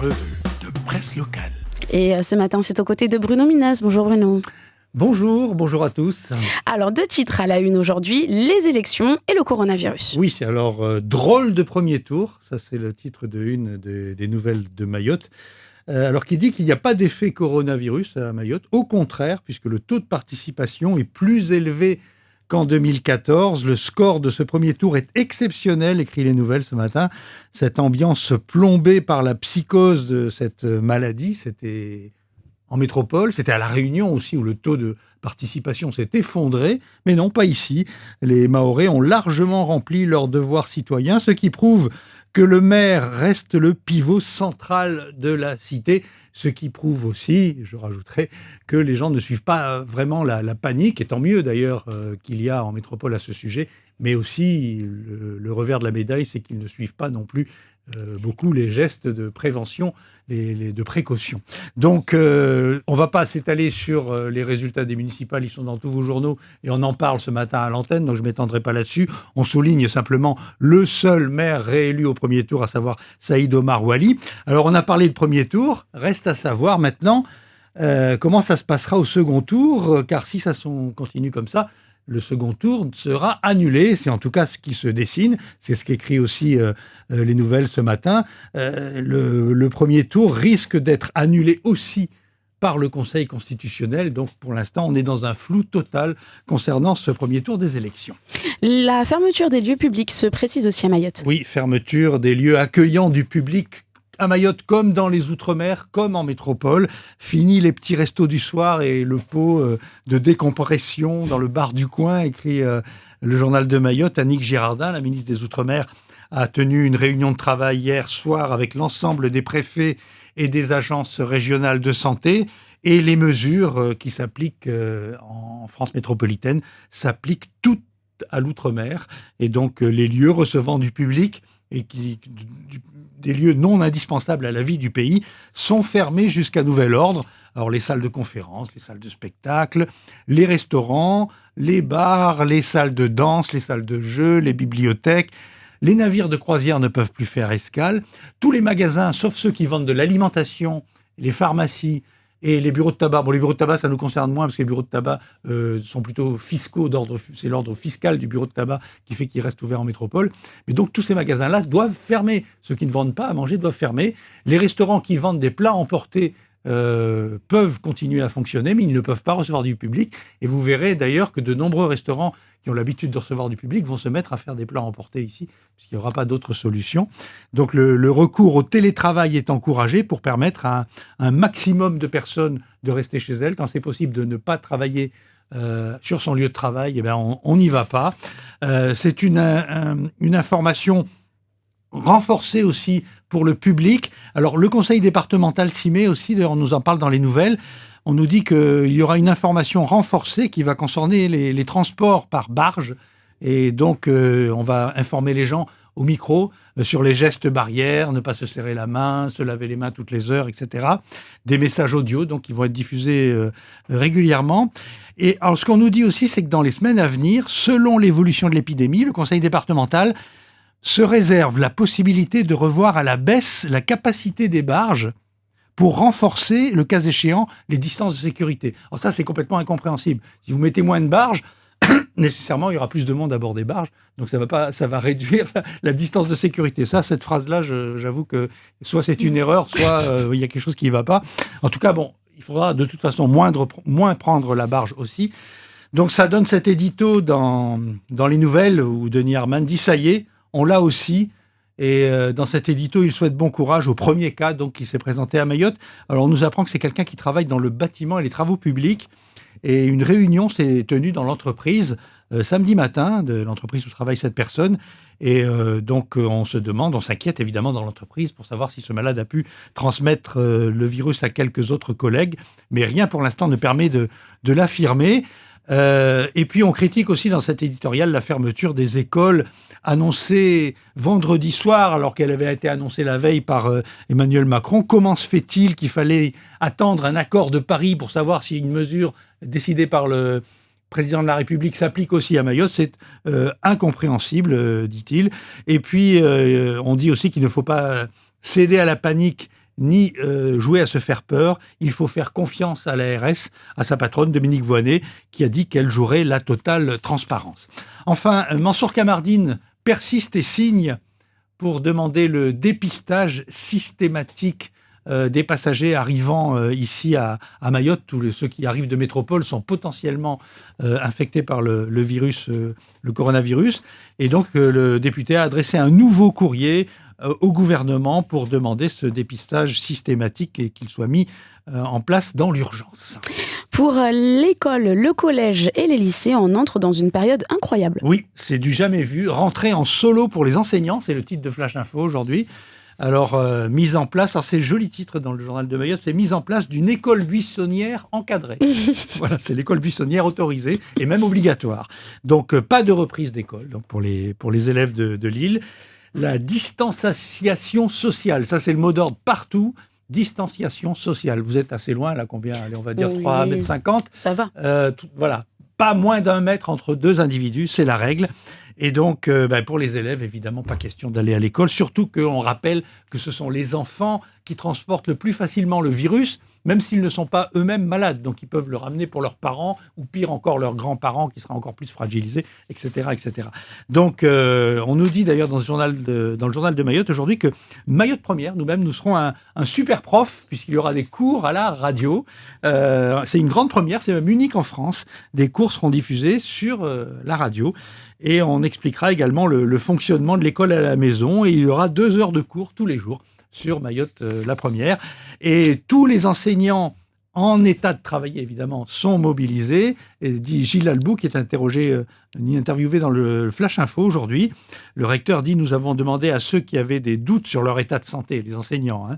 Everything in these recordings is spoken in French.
revue de presse locale. Et ce matin, c'est aux côtés de Bruno Minas. Bonjour Bruno. Bonjour à tous. Alors, 2 titres à la une aujourd'hui, les élections et le coronavirus. Oui, alors, drôle de premier tour, ça c'est le titre de une des nouvelles de Mayotte. Alors, qui dit qu'il n'y a pas d'effet coronavirus à Mayotte. Au contraire, puisque le taux de participation est plus élevé qu'en 2014. Le score de ce premier tour est exceptionnel, écrit les nouvelles ce matin. Cette ambiance plombée par la psychose de cette maladie, c'était en métropole, c'était à La Réunion aussi où le taux de participation s'est effondré, mais non, pas ici. Les Mahorais ont largement rempli leur devoir citoyen, ce qui prouve que le maire reste le pivot central de la cité, ce qui prouve aussi, je rajouterai, que les gens ne suivent pas vraiment la panique, et tant mieux d'ailleurs qu'il y a en métropole à ce sujet, mais aussi le revers de la médaille, c'est qu'ils ne suivent pas non plus beaucoup les gestes de prévention, de précaution. Donc, on ne va pas s'étaler sur les résultats des municipales, ils sont dans tous vos journaux et on en parle ce matin à l'antenne, donc je ne m'étendrai pas là-dessus. On souligne simplement le seul maire réélu au premier tour, à savoir Saïd Omar Wali. Alors, on a parlé de premier tour, reste à savoir maintenant comment ça se passera au second tour, car si ça continue comme ça, le second tour sera annulé, c'est en tout cas ce qui se dessine, c'est ce qu'écrit aussi les nouvelles ce matin. Le premier tour risque d'être annulé aussi par le Conseil constitutionnel, donc pour l'instant on est dans un flou total concernant ce premier tour des élections. La fermeture des lieux publics se précise aussi à Mayotte. Oui, fermeture des lieux accueillants du public à Mayotte, comme dans les Outre-mer, comme en métropole. Fini les petits restos du soir et le pot de décompression dans le bar du coin, écrit le journal de Mayotte. Annick Girardin, la ministre des Outre-mer, a tenu une réunion de travail hier soir avec l'ensemble des préfets et des agences régionales de santé. Et les mesures qui s'appliquent en France métropolitaine s'appliquent toutes à l'Outre-mer. Et donc les lieux recevant du public et des lieux non indispensables à la vie du pays sont fermés jusqu'à nouvel ordre. Alors les salles de conférence, les salles de spectacle, les restaurants, les bars, les salles de danse, les salles de jeux, les bibliothèques, les navires de croisière ne peuvent plus faire escale. Tous les magasins, sauf ceux qui vendent de l'alimentation, les pharmacies et les bureaux de tabac. Bon, les bureaux de tabac, ça nous concerne moins parce que les bureaux de tabac sont plutôt fiscaux, c'est l'ordre fiscal du bureau de tabac qui fait qu'ils restent ouverts en métropole. Mais donc, tous ces magasins-là doivent fermer. Ceux qui ne vendent pas à manger doivent fermer. Les restaurants qui vendent des plats emportés peuvent continuer à fonctionner, mais ils ne peuvent pas recevoir du public. Et vous verrez d'ailleurs que de nombreux restaurants qui ont l'habitude de recevoir du public vont se mettre à faire des plats emportés ici, puisqu'il n'y aura pas d'autre solution. Donc le recours au télétravail est encouragé pour permettre à un maximum de personnes de rester chez elles. Quand c'est possible de ne pas travailler sur son lieu de travail, eh bien on n'y va pas. C'est une information renforcée aussi pour le public. Alors le conseil départemental s'y met aussi, d'ailleurs on nous en parle dans les nouvelles. On nous dit qu'il y aura une information renforcée qui va concerner les transports par barge. Et donc, on va informer les gens au micro sur les gestes barrières, ne pas se serrer la main, se laver les mains toutes les heures, etc. Des messages audio, donc, qui vont être diffusés régulièrement. Et alors, ce qu'on nous dit aussi, c'est que dans les semaines à venir, selon l'évolution de l'épidémie, le conseil départemental se réserve la possibilité de revoir à la baisse la capacité des barges pour renforcer, le cas échéant, les distances de sécurité. Alors ça, c'est complètement incompréhensible. Si vous mettez moins de barges, nécessairement, il y aura plus de monde à bord des barges. Donc ça va réduire la distance de sécurité. Ça, cette phrase-là, j'avoue que soit c'est une erreur, soit il y a quelque chose qui ne va pas. En tout cas, bon, il faudra de toute façon moins prendre la barge aussi. Donc ça donne cet édito dans les nouvelles où Denis Armand dit « ça y est, on l'a aussi ». Et dans cet édito, il souhaite bon courage au premier cas donc, qui s'est présenté à Mayotte. Alors, on nous apprend que c'est quelqu'un qui travaille dans le bâtiment et les travaux publics. Et une réunion s'est tenue dans l'entreprise samedi matin, de l'entreprise où travaille cette personne. Et donc, on s'inquiète évidemment dans l'entreprise pour savoir si ce malade a pu transmettre le virus à quelques autres collègues. Mais rien pour l'instant ne permet de l'affirmer. Et puis on critique aussi dans cet éditorial la fermeture des écoles annoncée vendredi soir alors qu'elle avait été annoncée la veille par Emmanuel Macron. Comment se fait-il qu'il fallait attendre un accord de Paris pour savoir si une mesure décidée par le président de la République s'applique aussi à Mayotte? C'est incompréhensible, dit-il. Et puis on dit aussi qu'il ne faut pas céder à la panique ni jouer à se faire peur. Il faut faire confiance à l'ARS, à sa patronne Dominique Voynet, qui a dit qu'elle jouerait la totale transparence. Enfin, Mansour Kamardine persiste et signe pour demander le dépistage systématique des passagers arrivant ici à Mayotte. Tous ceux qui arrivent de métropole sont potentiellement infectés par le virus, le coronavirus. Et donc, le député a adressé un nouveau courrier au gouvernement pour demander ce dépistage systématique et qu'il soit mis en place dans l'urgence. Pour l'école, le collège et les lycées, on entre dans une période incroyable. Oui, c'est du jamais vu. Rentrée en solo pour les enseignants, c'est le titre de Flash Info aujourd'hui. Alors, mise en place, alors c'est le joli titre dans le journal de Mayotte, c'est mise en place d'une école buissonnière encadrée. Voilà, c'est l'école buissonnière autorisée et même obligatoire. Donc, pas de reprise d'école donc pour les élèves de l'île. La distanciation sociale, ça c'est le mot d'ordre partout. Distanciation sociale. Vous êtes assez loin, là, combien? Allez, on va dire 3,50 m. Ça va. Voilà, pas moins d'1 mètre entre deux individus, c'est la règle. Et donc, pour les élèves, évidemment, pas question d'aller à l'école, surtout qu'on rappelle que ce sont les enfants qui transportent le plus facilement le virus, même s'ils ne sont pas eux-mêmes malades. Donc, ils peuvent le ramener pour leurs parents, ou pire encore, leurs grands-parents, qui seraient encore plus fragilisés, etc., etc. Donc, on nous dit d'ailleurs dans le journal de Mayotte aujourd'hui que Mayotte Première, nous-mêmes, nous serons un super prof, puisqu'il y aura des cours à la radio. C'est une grande première, c'est même unique en France. Des cours seront diffusés sur la radio. Et on expliquera également le fonctionnement de l'école à la maison. Et il y aura 2 heures de cours tous les jours sur Mayotte la Première. Et tous les enseignants en état de travailler, évidemment, sont mobilisés. Et dit Gilles Albou, qui est interviewé dans le Flash Info aujourd'hui. Le recteur dit « Nous avons demandé à ceux qui avaient des doutes sur leur état de santé, les enseignants,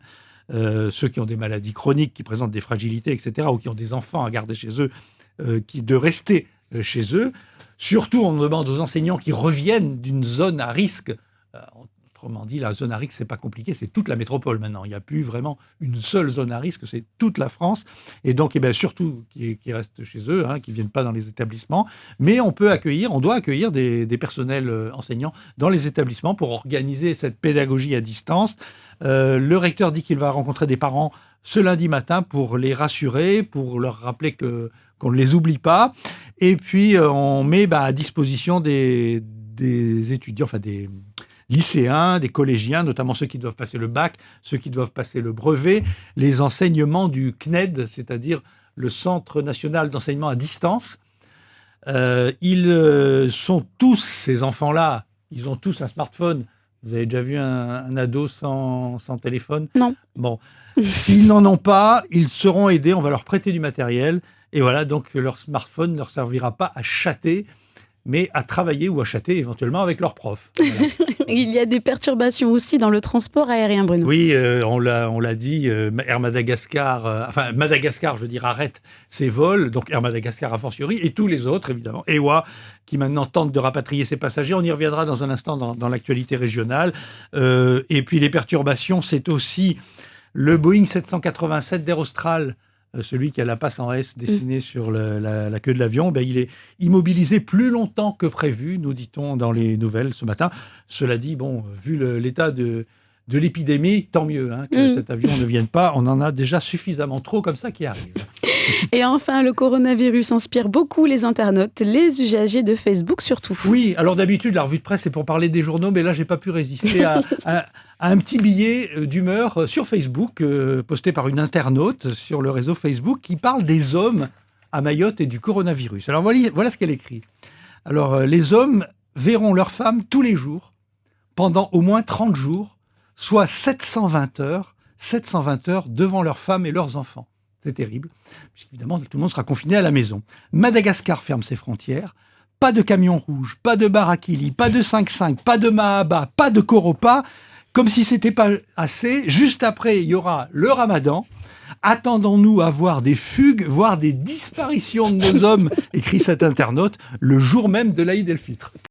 ceux qui ont des maladies chroniques, qui présentent des fragilités, etc., ou qui ont des enfants à garder chez eux, de rester chez eux. Surtout, on demande aux enseignants qui reviennent d'une zone à risque. Autrement dit, la zone à risque, c'est pas compliqué, c'est toute la métropole maintenant. Il n'y a plus vraiment une seule zone à risque, c'est toute la France. Et donc, surtout, qui restent chez eux, qui ne viennent pas dans les établissements. Mais on doit accueillir des personnels enseignants dans les établissements pour organiser cette pédagogie à distance. Le recteur dit qu'il va rencontrer des parents ce lundi matin pour les rassurer, pour leur rappeler qu'on ne les oublie pas. Et puis, on met à disposition des étudiants, enfin des lycéens, des collégiens, notamment ceux qui doivent passer le bac, ceux qui doivent passer le brevet, les enseignements du CNED, c'est-à-dire le Centre national d'enseignement à distance. Ils sont tous, ces enfants-là, ils ont tous un smartphone. Vous avez déjà vu un ado sans téléphone? Non. Bon, s'ils n'en ont pas, ils seront aidés, on va leur prêter du matériel. Et voilà, donc leur smartphone ne leur servira pas à chatter, mais à travailler ou à chatter éventuellement avec leur prof. Voilà. Il y a des perturbations aussi dans le transport aérien, Bruno. Oui, on l'a dit, Air Madagascar, Madagascar, je veux dire, arrête ses vols, donc Air Madagascar a fortiori, et tous les autres, évidemment. EWA, qui maintenant tente de rapatrier ses passagers. On y reviendra dans un instant dans l'actualité régionale. Et puis les perturbations, c'est aussi le Boeing 787 d'Air Austral, celui qui a la passe en S dessinée sur la queue de l'avion, il est immobilisé plus longtemps que prévu, nous dit-on dans les nouvelles ce matin. Cela dit, vu l'état de l'épidémie, tant mieux que cet avion ne vienne pas. On en a déjà suffisamment trop comme ça qui arrivent. Et enfin, le coronavirus inspire beaucoup les internautes, les usagers de Facebook surtout. Oui, alors d'habitude, la revue de presse, c'est pour parler des journaux, mais là, j'ai pas pu résister à un petit billet d'humeur sur Facebook, posté par une internaute sur le réseau Facebook, qui parle des hommes à Mayotte et du coronavirus. Alors voilà ce qu'elle écrit. Alors, les hommes verront leurs femmes tous les jours, pendant au moins 30 jours, soit 720 heures devant leurs femmes et leurs enfants. C'est terrible, puisqu'évidemment, tout le monde sera confiné à la maison. Madagascar ferme ses frontières. Pas de camion rouge, pas de Barakili, pas de 5-5, pas de Mahaba, pas de Koropa. Comme si c'était pas assez, juste après, il y aura le Ramadan. Attendons-nous à voir des fugues, voire des disparitions de nos hommes, écrit cet internaute, le jour même de l'Aïd el-Fitr.